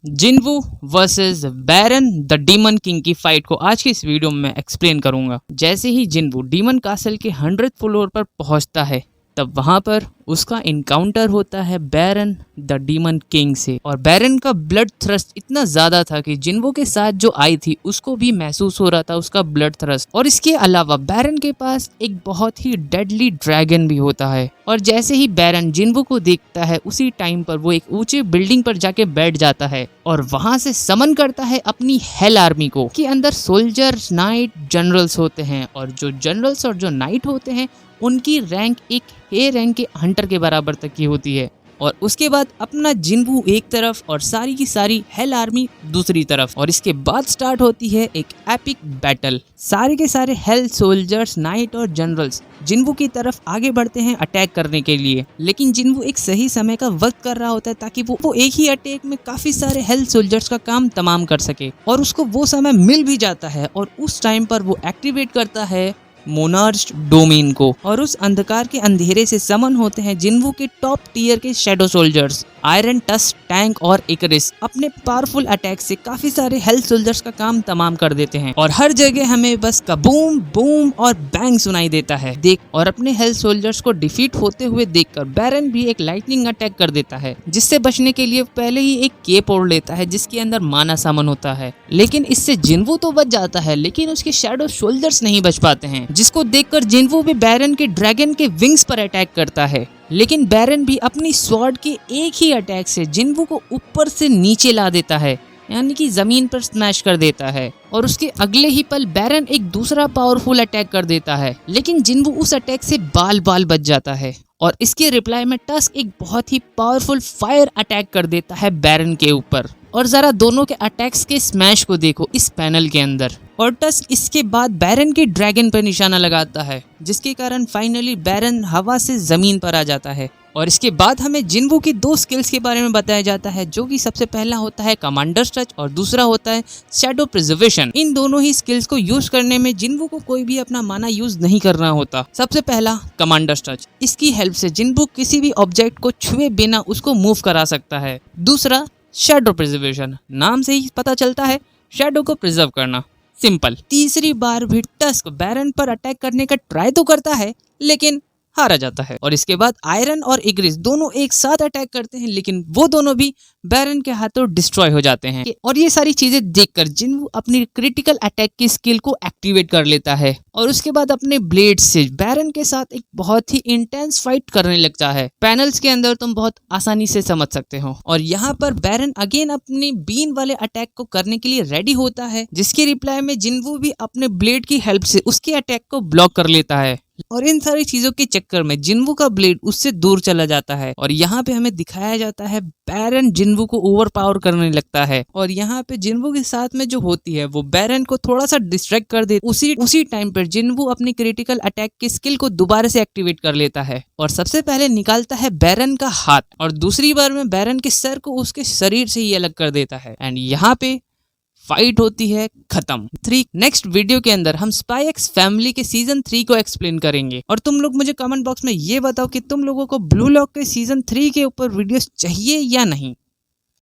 जिन्वू versus Baran the demon king की fight को आज की इस वीडियो में मैं एक्सप्लेन करूंगा। जैसे ही जिन्वू डीमन कासल के 100th फ्लोर पर पहुंचता है तब वहां पर उसका इनकाउंटर होता है बैरन द डीमन किंग से। और बैरन का ब्लड थ्रस्ट इतना ज्यादा था कि जिन्वू के साथ जो आई थी उसको भी महसूस हो रहा था उसका ब्लड थ्रस्ट। और इसके अलावा बैरन के पास एक बहुत ही डेडली ड्रैगन भी होता है। और जैसे ही बैरन जिन्वू को देखता है उसी टाइम पर वो एक ऊंचे बिल्डिंग पर जाके बैठ जाता है और वहां से समन करता है अपनी हेल आर्मी को, कि अंदर सोल्जर्स, नाइट, जनरल्स होते हैं। और जो जनरल्स और जो नाइट होते हैं उनकी रैंक एक ए रैंक के हंटर के बराबर तक की होती है। और उसके बाद अपना जिन्वू एक तरफ और सारी की सारी हेल आर्मी दूसरी तरफ। और इसके बाद स्टार्ट होती है एक एपिक बैटल। सारे के सारे हेल सोल्जर्स, नाइट और जनरल्स जिन्वू की तरफ आगे बढ़ते हैं अटैक करने के लिए। लेकिन जिन्वू एक सही समय का वक्त कर रहा होता है ताकि वो एक ही अटैक में काफी सारे हेल सोल्जर्स का काम तमाम कर सके। और उसको वो समय मिल भी जाता है और उस टाइम पर वो एक्टिवेट करता है मोनार्च डोमेन को। और उस अंधकार के अंधेरे से समन होते हैं जिन्वू के टॉप टीयर के shadow soldiers iron tusk, tank और इकरिस। अपने पावरफुल अटैक से काफी सारे हेल्थ सोल्जर्स का काम तमाम कर देते हैं और हर जगह हमें बस कबूम, बूम और बैंग सुनाई देता है। और अपने हेल्थ सोल्जर्स को डिफीट होते हुए देखकर बैरन भी एक लाइटनिंग अटैक कर देता है, जिससे बचने के लिए पहले ही एक केप ओढ़ लेता है जिसके अंदर माना सामन होता है। लेकिन इससे जिन्वू तो बच जाता है लेकिन उसके शैडो सोल्जर्स नहीं बच पाते हैं, जिसको देखकर जिन्वू भी बैरन के ड्रैगन के विंग्स पर अटैक करता है। लेकिन बैरन भी अपनी स्वॉर्ड के एक ही अटैक से जिन्वू को ऊपर से नीचे ला देता है, यानी कि जमीन पर स्मैश कर देता है। और उसके अगले ही पल बैरन एक दूसरा पावरफुल अटैक कर देता है, लेकिन जिन्वू उस अटैक से बाल बाल बच जाता है। और इसके रिप्लाई में टस्क एक बहुत ही पावरफुल फायर अटैक कर देता है बैरन के ऊपर। और जरा दोनों के अटैक्स के स्मैश को देखो इस पैनल के अंदर। और टस्क इसके बाद बैरन के ड्रैगन पर निशाना लगाता है, जिसके कारण फाइनली बैरन हवा से जमीन पर आ जाता है। और इसके बाद हमें जिन्वू की दो स्किल्स के बारे में बताया जाता है, जो कि सबसे पहला होता है कमांडर्स टच और दूसरा होता है शैडो प्रिजर्वेशन। इन दोनों ही स्किल्स को यूज करने में जिन्वू को कोई भी अपना माना यूज नहीं करना होता। सबसे पहला कमांडर्स टच, इसकी हेल्प से जिन्वू किसी भी ऑब्जेक्ट को छुए बिना उसको मूव करा सकता है। दूसरा शैडो प्रिजर्वेशन, नाम से ही पता चलता है शैडो को प्रिजर्व करना, सिंपल। तीसरी बार भी टस्क बैरन पर अटैक करने का ट्राई तो करता है लेकिन हारा जाता है। और इसके बाद आयरन और इग्रिस दोनों एक साथ अटैक करते हैं, लेकिन वो दोनों भी बैरन के हाथों डिस्ट्रॉय हो जाते हैं। और ये सारी चीजें देखकर जिन्वू अपनी क्रिटिकल अटैक की स्किल को एक्टिवेट कर लेता है और उसके बाद अपने ब्लेड से बैरन के साथ एक बहुत ही इंटेंस फाइट करने लगता है। पैनल्स के अंदर तुम बहुत आसानी से समझ सकते हो। और यहाँ पर बैरन अगेन अपने बीन वाले अटैक को करने के लिए रेडी होता है, जिसके रिप्लाई में जिन्वू भी अपने ब्लेड की हेल्प से उसके अटैक को ब्लॉक कर लेता है। और इन सारी चीजों के चक्कर में जिन्वू का ब्लेड उससे दूर चला जाता है। और यहाँ पे हमें दिखाया जाता है बैरन जिन्वू को ओवर पावर करने लगता है। और यहाँ पे जिन्वू के साथ में जो होती है वो बैरन को थोड़ा सा डिस्ट्रैक्ट कर दे। उसी टाइम पर जिन्वू अपनी क्रिटिकल अटैक की स्किल को दोबारा से एक्टिवेट कर लेता है और सबसे पहले निकालता है बैरन का हाथ और दूसरी बार में बैरन के सर को उसके शरीर से ही अलग कर देता है। एंड यहाँ पे फाइट होती है खत्म। नेक्स्ट वीडियो के अंदर हम स्पाई एक्स फैमिली के सीजन 3 को एक्सप्लेन करेंगे। और तुम लोग मुझे कमेंट बॉक्स में ये बताओ कि तुम लोगों को ब्लू लॉक के सीजन 3 के ऊपर वीडियोस चाहिए या नहीं।